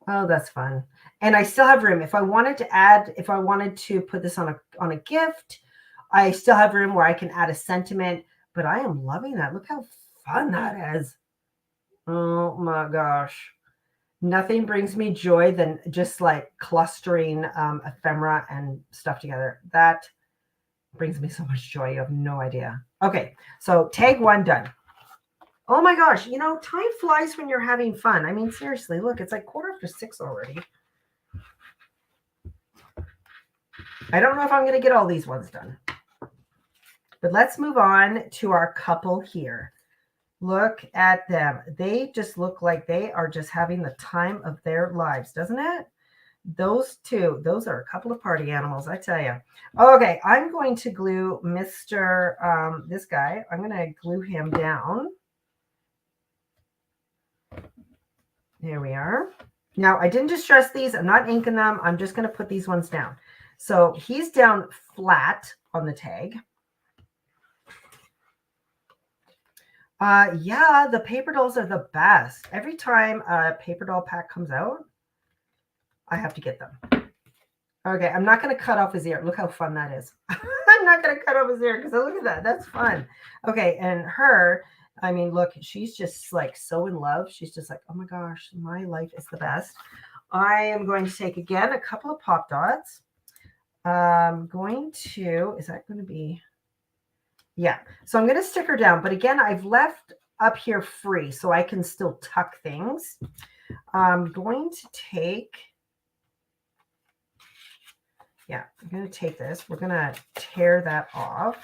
Oh, that's fun. And I still have room. If I wanted to add, if I wanted to put this on a gift, I still have room where I can add a sentiment. But I am loving that. Look how fun that is. Oh my gosh. Nothing brings me joy than just like clustering ephemera and stuff together. That brings me so much joy. You have no idea. Okay, so tag 1 done. Oh my gosh, you know, time flies when you're having fun. I mean, seriously, look, it's like 6:15 already. I don't know if I'm going to get all these ones done. But let's move on to our couple here. Look at them. They just look like they are just having the time of their lives, doesn't it? Those two, those are a couple of party animals, I tell you. Okay, I'm going to glue Mr. This guy. I'm going to glue him down. There we are. Now, I didn't distress these. I'm not inking them. I'm just going to put these ones down. So he's down flat on the tag. Yeah, the paper dolls are the best. Every time a paper doll pack comes out, I have to get them. Okay, I'm not going to cut off his ear. Look how fun that is. I'm not going to cut off his ear because look at that. That's fun. Okay, and her, I mean, look, she's just like so in love. She's just like, oh my gosh, my life is the best. I am going to take, again, a couple of pop dots. I'm going to, is that going to be... Yeah, so I'm going to stick her down. But again, I've left up here free so I can still tuck things. I'm going to take, yeah, I'm going to take this. We're going to tear that off.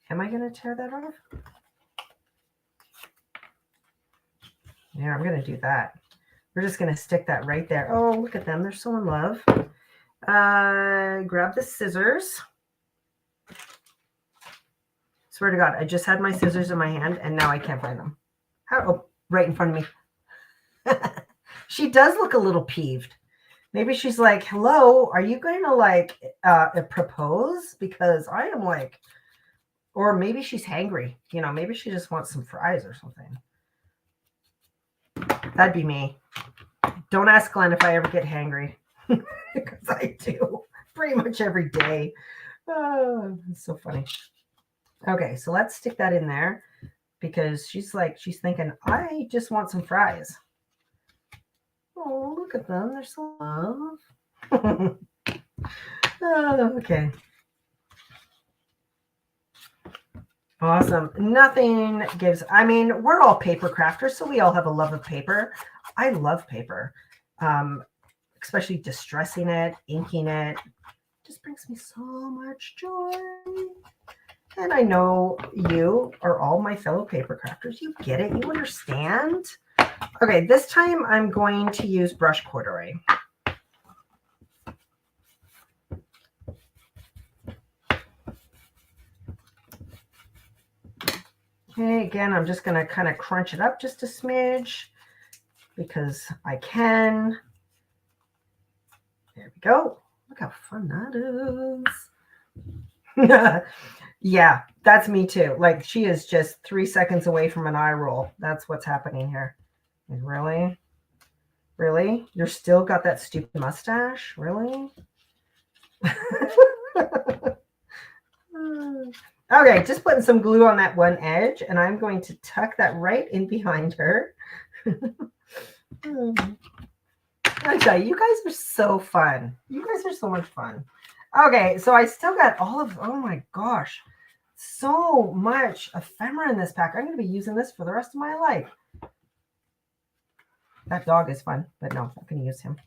Am I going to tear that off? Yeah, I'm going to do that. We're just going to stick that right there. Oh, look at them. They're so in love. Grab the scissors. Swear to God, I just had my scissors in my hand and now I can't find them. Oh, right in front of me. She does look a little peeved. Maybe she's like, hello, are you going to like propose? Because I am like, or maybe she's hangry. You know, maybe she just wants some fries or something. That'd be me. Don't ask Glenn if I ever get hangry. Because I do pretty much every day. Oh, it's so funny. Okay, so let's stick that in there because she's thinking, I just want some fries. Oh, look at them. They're so love. Oh, okay. Awesome. Nothing gives, I mean, we're all paper crafters, so we all have a love of paper. I love paper, especially distressing it, inking it. Just brings me so much joy. And I know you are all my fellow paper crafters. You get it. You understand. Okay, this time I'm going to use brush corduroy. Okay, again, I'm just going to kind of crunch it up just a smidge because I can. There we go. Look how fun that is. Yeah, that's me too. Like she is just 3 seconds away from an eye roll. That's what's happening here. Like, really? Really? You're still got that stupid mustache? Really? Okay, just putting some glue on that one edge, and I'm going to tuck that right in behind her. I tell you, you guys are so fun. You guys are so much fun. Okay, so I still got all of, oh my gosh, so much ephemera in this pack. I'm going to be using this for the rest of my life. That dog is fun, but no, I'm not going to use him.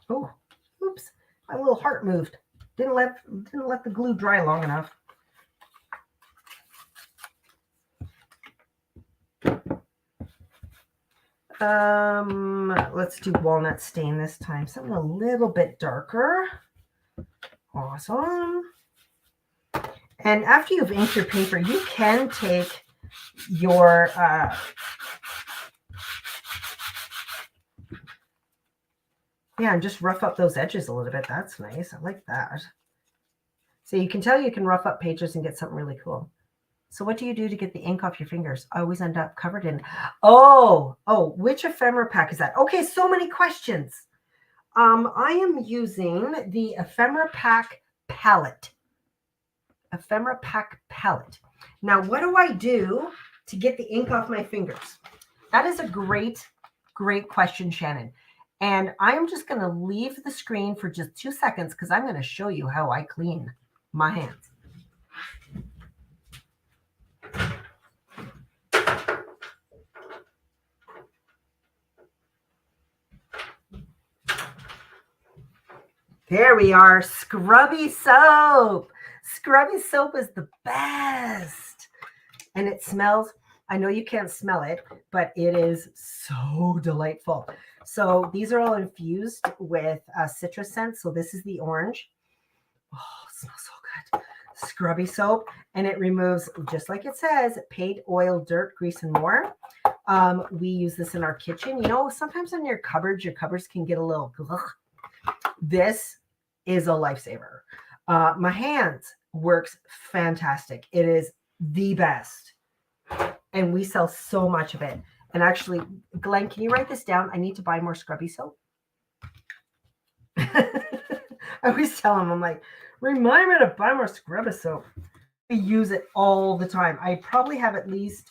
Oh, oops, my little heart moved. Didn't let the glue dry long enough. Let's do walnut stain this time. Something a little bit darker. Awesome. And after you've inked your paper, you can take your and just rough up those edges a little bit. That's nice. I like that. So you can tell you can rough up pages and get something really cool. So what do you do to get the ink off your fingers? I always end up covered in, which ephemera pack is that? Okay, so many questions. I am using the ephemera pack palette. Ephemera pack palette. Now, what do I do to get the ink off my fingers? That is a great question, Shannon. And I'm just going to leave the screen for just 2 seconds because I'm going to show you how I clean my hands. There we are. Scrubby soap. Scrubby soap is the best. And it smells, I know you can't smell it, but it is so delightful. So these are all infused with citrus scents. So this is the orange. Oh, it smells so good. Scrubby soap. And it removes, just like it says, paint, oil, dirt, grease, and more. We use this in our kitchen. You know, sometimes in your cupboards can get a little ugh. This is a lifesaver. My hands works fantastic. It is the best. And we sell so much of it. And actually, Glenn, can you write this down? I need to buy more scrubby soap. I always tell him, I'm like, remind me to buy more scrubby soap. We use it all the time. I probably have at least,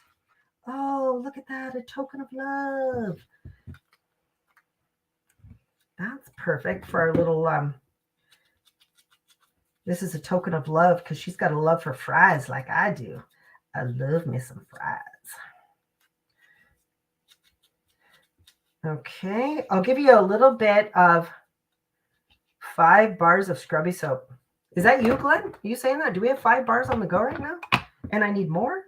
oh, look at that, a token of love. That's perfect for our little, this is a token of love because she's got a love for fries like I do. I love me some fries. Okay, I'll give you a little bit of 5 bars of scrubby soap. Is that you, Glenn? Are you saying that? Do we have 5 bars on the go right now? And I need more?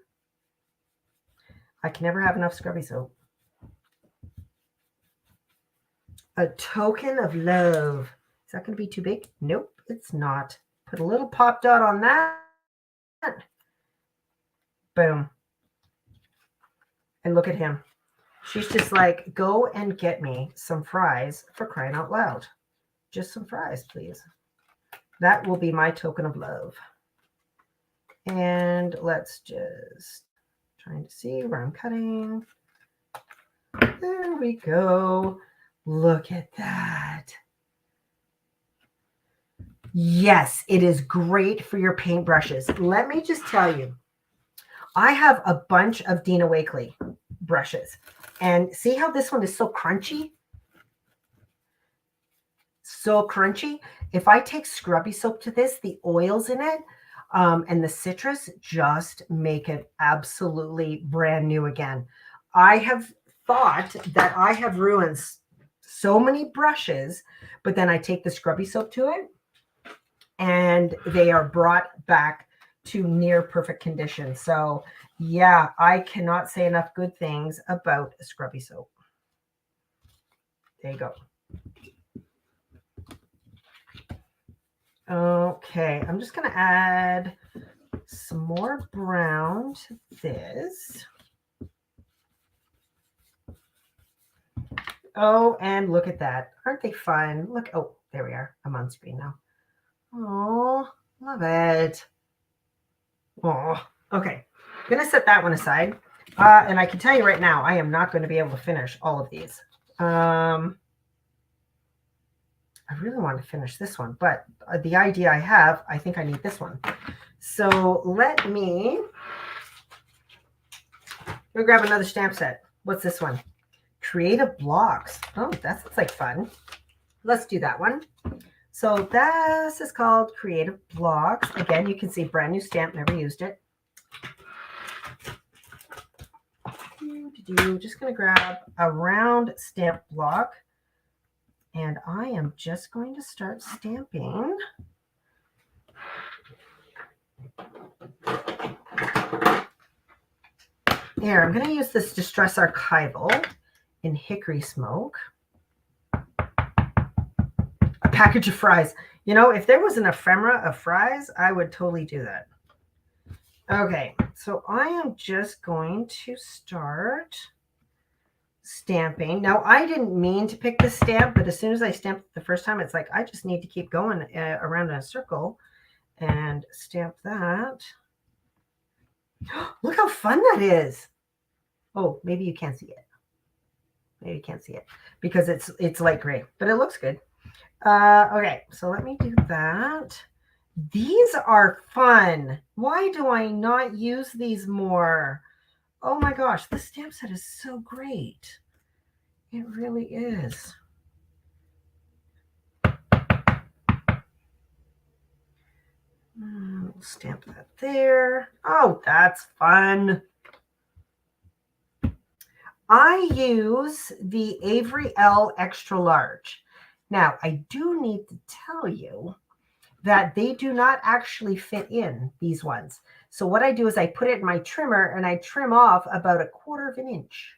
I can never have enough scrubby soap. A token of love. Is that going to be too big? Nope, it's not. Put a little pop dot on that. Boom. And look at him. She's just like, go and get me some fries for crying out loud. Just some fries, please. That will be my token of love. And let's just trying to see where I'm cutting. There we go. Look at that. Yes, it is great for your paintbrushes. Let me just tell you, I have a bunch of Dina Wakley brushes. And see how this one is so crunchy? So crunchy. If I take scrubby soap to this, the oils in it and the citrus just make it absolutely brand new again. I have thought that I have ruined so many brushes, but then I take the scrubby soap to it and they are brought back to near perfect condition. So yeah, I cannot say enough good things about scrubby soap. There you go. Okay, I'm just going to add some more brown to this. Oh, and look at that. Aren't they fun? Look, oh, there we are. I'm on screen now. Oh, love it. Oh, okay. I'm going to set that one aside. And I can tell you right now, I am not going to be able to finish all of these. I really want to finish this one, but the idea I have, I think I need this one. So let me grab another stamp set. What's this one? Creative blocks. Oh, that sounds like fun. Let's do that one. So this is called Creative Blocks. Again, you can see brand new stamp, never used it. Just going to grab a round stamp block, and I am just going to start stamping. There, I'm going to use this Distress Archival in Hickory Smoke. A package of fries. You know, if there was an ephemera of fries, I would totally do that. Okay, so I am just going to start stamping. Now, I didn't mean to pick this stamp, but as soon as I stamped it the first time, it's like I just need to keep going around in a circle and stamp that. Look how fun that is. Oh, maybe you can't see it. Maybe you can't see it because it's light gray, but it looks good. Okay, so let me do that. These are fun. Why do I not use these more? Oh my gosh, this stamp set is so great. It really is. Stamp that there. Oh, that's fun. I use the Avery L Extra Large. Now, I do need to tell you that they do not actually fit in, these ones. So what I do is I put it in my trimmer and I trim off about 1/4 of an inch.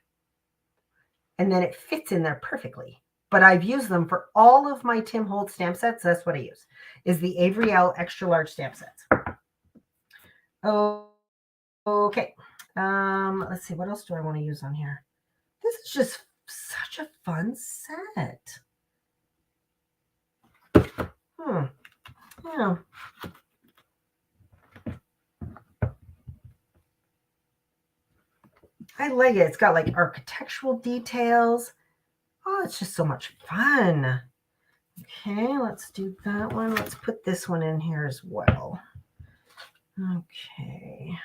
And then it fits in there perfectly. But I've used them for all of my Tim Holtz stamp sets. That's what I use, is the Avery L Extra Large stamp sets. Oh, okay. Let's see. What else do I want to use on here? This is just such a fun set. Yeah. I like it. It's got like architectural details. Oh, it's just so much fun. Okay, let's do that one. Let's put this one in here as well. Okay.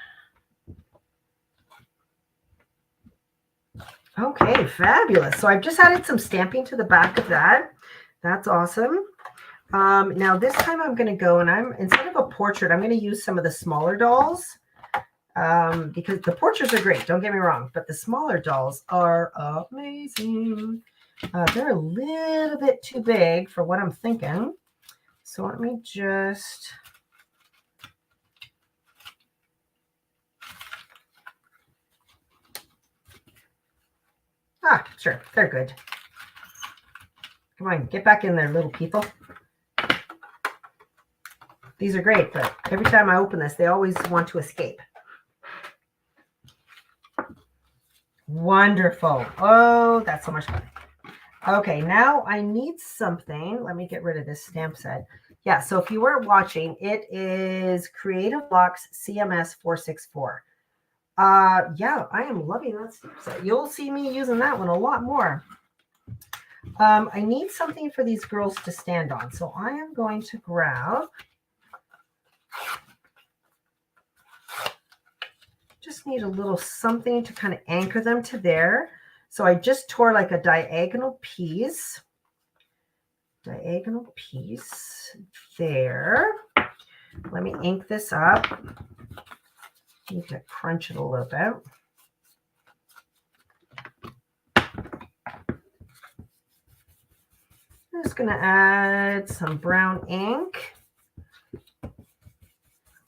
Okay, fabulous. So I've just added some stamping to the back of that. That's awesome. Now this time I'm going to go and instead of a portrait, I'm going to use some of the smaller dolls because the portraits are great. Don't get me wrong, but the smaller dolls are amazing. They're a little bit too big for what I'm thinking. So let me just... Sure, they're good. Come on, get back in there, little people. These are great, but every time I open this, they always want to escape. Wonderful. Oh, that's so much fun. Okay, now I need something. Let me get rid of this stamp set. Yeah, so if you were watching, it is Creative Blocks CMS 464. Yeah, I am loving that stamp set. You'll see me using that one a lot more. I need something for these girls to stand on. So I am going to grab, just need a little something to kind of anchor them to there. So I just tore like a diagonal piece there. Let me ink this up. Need to crunch it a little bit. I'm just going to add some brown ink.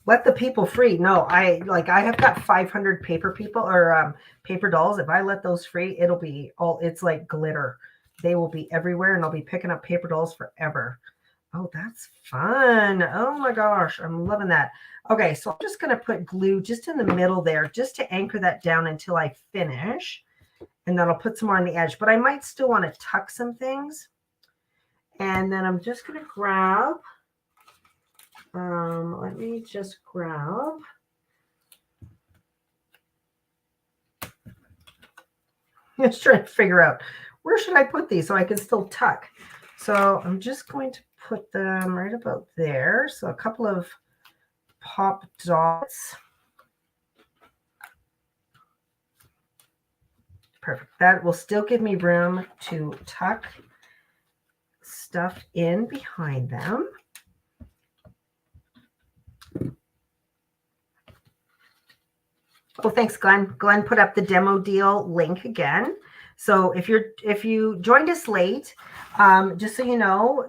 Let the people free. No, I have got 500 paper people or paper dolls. If I let those free, it'll be all, it's like glitter. They will be everywhere and I'll be picking up paper dolls forever. Oh, that's fun. Oh my gosh, I'm loving that. Okay, so I'm just going to put glue just in the middle there just to anchor that down until I finish. And then I'll put some more on the edge. But I might still want to tuck some things. And then I'm just going to grab, let me just grab. I'm just trying to figure out where should I put these so I can still tuck. So I'm just going to put them right about there. So a couple of pop dots. Perfect. That will still give me room to tuck stuff in behind them. Oh, thanks, Glenn. Glenn put up the demo deal link again. So if you joined us late, just so you know,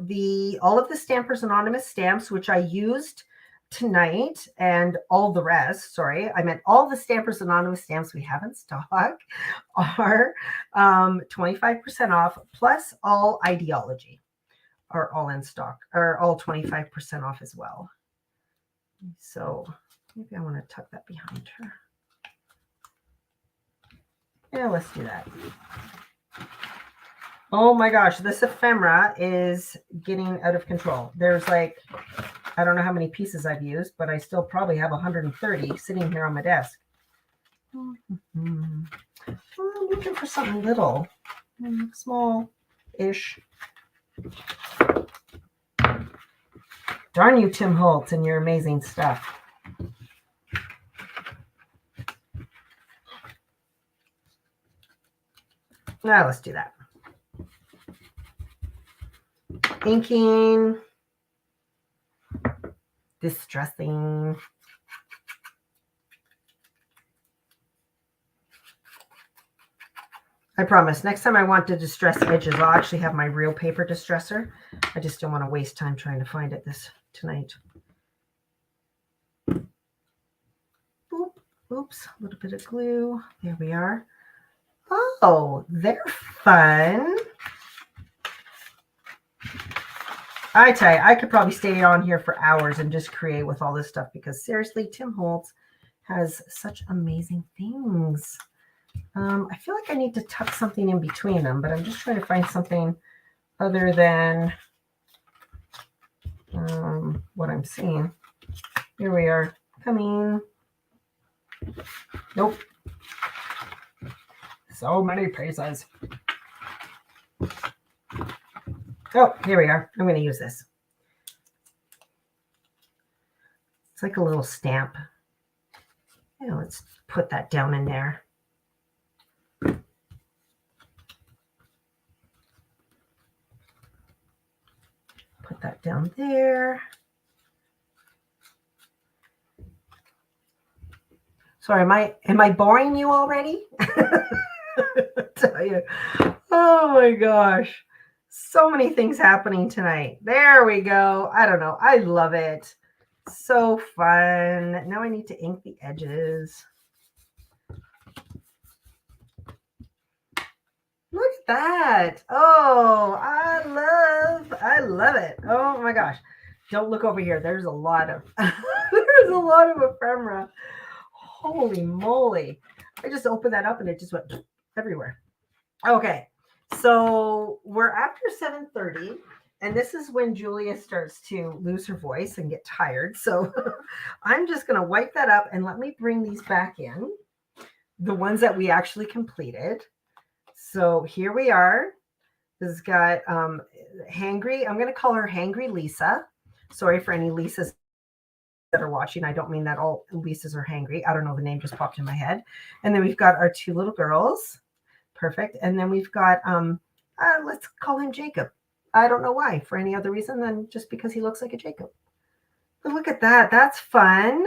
all of the Stampers Anonymous stamps, which I used tonight, and all the rest, sorry, I meant all the Stampers Anonymous stamps we have in stock are 25% off, plus all Idea-ology are all in stock, are all 25% off as well. So maybe I want to tuck that behind her. Yeah, let's do that. Oh my gosh, this ephemera is getting out of control. There's like, I don't know how many pieces I've used, but I still probably have 130 sitting here on my desk. I'm looking for something little, small-ish. Darn you, Tim Holtz, and your amazing stuff. Now let's do that. Inking. Distressing. I promise, next time I want to distress edges, I'll actually have my real paper distresser. I just don't want to waste time trying to find it tonight. Oop, oops, a little bit of glue. There we are. Oh, they're fun. I tell you, I could probably stay on here for hours and just create with all this stuff, because seriously, Tim Holtz has such amazing things. I feel like I need to tuck something in between them, but I'm just trying to find something other than what I'm seeing. Here we are. Coming. Nope. So many pieces. Oh, here we are. I'm going to use this. It's like a little stamp. Yeah, let's put that down in there. Put that down there. Sorry, am I boring you already? I tell you. Oh my gosh. So many things happening tonight. There we go. I don't know. I love it. So fun. Now I need to ink the edges. Look at that. Oh, I love it. Oh my gosh. Don't look over here. There's a lot of ephemera. Holy moly. I just opened that up and it just went everywhere. Okay. So we're after 7:30, and this is when Julia starts to lose her voice and get tired. So I'm just going to wipe that up and let me bring these back in, the ones that we actually completed. So here we are. This has got Hangry. I'm going to call her Hangry Lisa. Sorry for any Lisas that are watching. I don't mean that all Lisas are hangry. I don't know. The name just popped in my head. And then we've got our two little girls. Perfect. And then we've got, let's call him Jacob. I don't know why, for any other reason than just because he looks like a Jacob. But look at that. That's fun.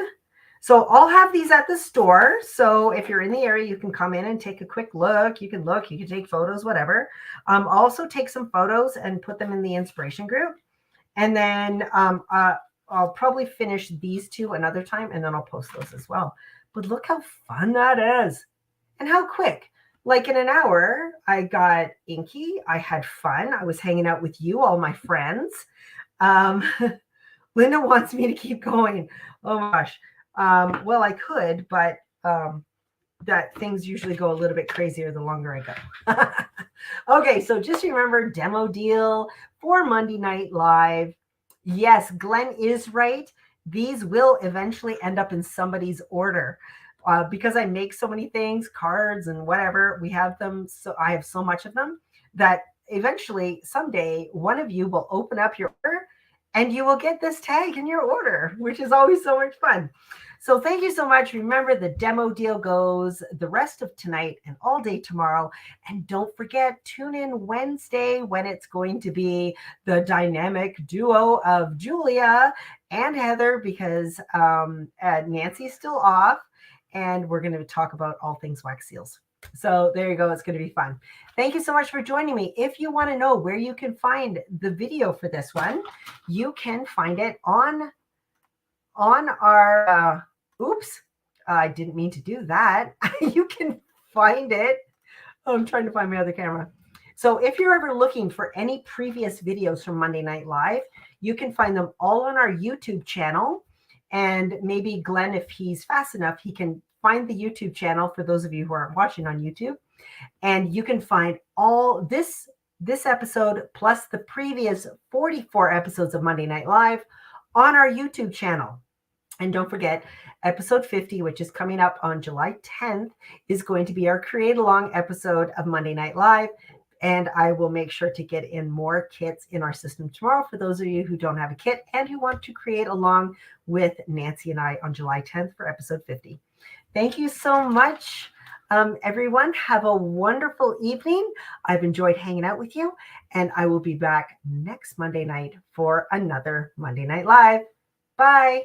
So I'll have these at the store. So if you're in the area, you can come in and take a quick look. You can take photos, whatever. I'll also take some photos and put them in the inspiration group. And then I'll probably finish these two another time, and then I'll post those as well. But look how fun that is and how quick. Like in an hour, I got inky. I had fun. I was hanging out with you, all my friends. Linda wants me to keep going. Oh my gosh. Well, I could, but that things usually go a little bit crazier the longer I go. Okay, so just remember, demo deal for Monday Night Live. Yes, Glenn is right. These will eventually end up in somebody's order. Because I make so many things, cards and whatever, we have them. So I have so much of them that eventually someday one of you will open up your order and you will get this tag in your order, which is always so much fun. So thank you so much. Remember, the demo deal goes the rest of tonight and all day tomorrow. And don't forget, tune in Wednesday when it's going to be the dynamic duo of Julia and Heather, because Nancy's still off, and we're going to talk about all things wax seals. So there you go. It's going to be fun. Thank you so much for joining me. If you want to know where you can find the video for this one, you can find it on our, oops, I didn't mean to do that. You can find it. Oh, I'm trying to find my other camera. So if you're ever looking for any previous videos from Monday Night Live, you can find them all on our YouTube channel. And maybe Glenn, if he's fast enough, he can find the YouTube channel for those of you who aren't watching on YouTube. And you can find all this episode plus the previous 44 episodes of Monday Night Live on our YouTube channel. And don't forget, episode 50, which is coming up on July 10th, is going to be our Create Along episode of Monday Night Live. And I will make sure to get in more kits in our system tomorrow for those of you who don't have a kit and who want to create along with Nancy and I on July 10th for episode 50. Thank you so much, everyone. Have a wonderful evening. I've enjoyed hanging out with you, and I will be back next Monday night for another Monday Night Live. Bye.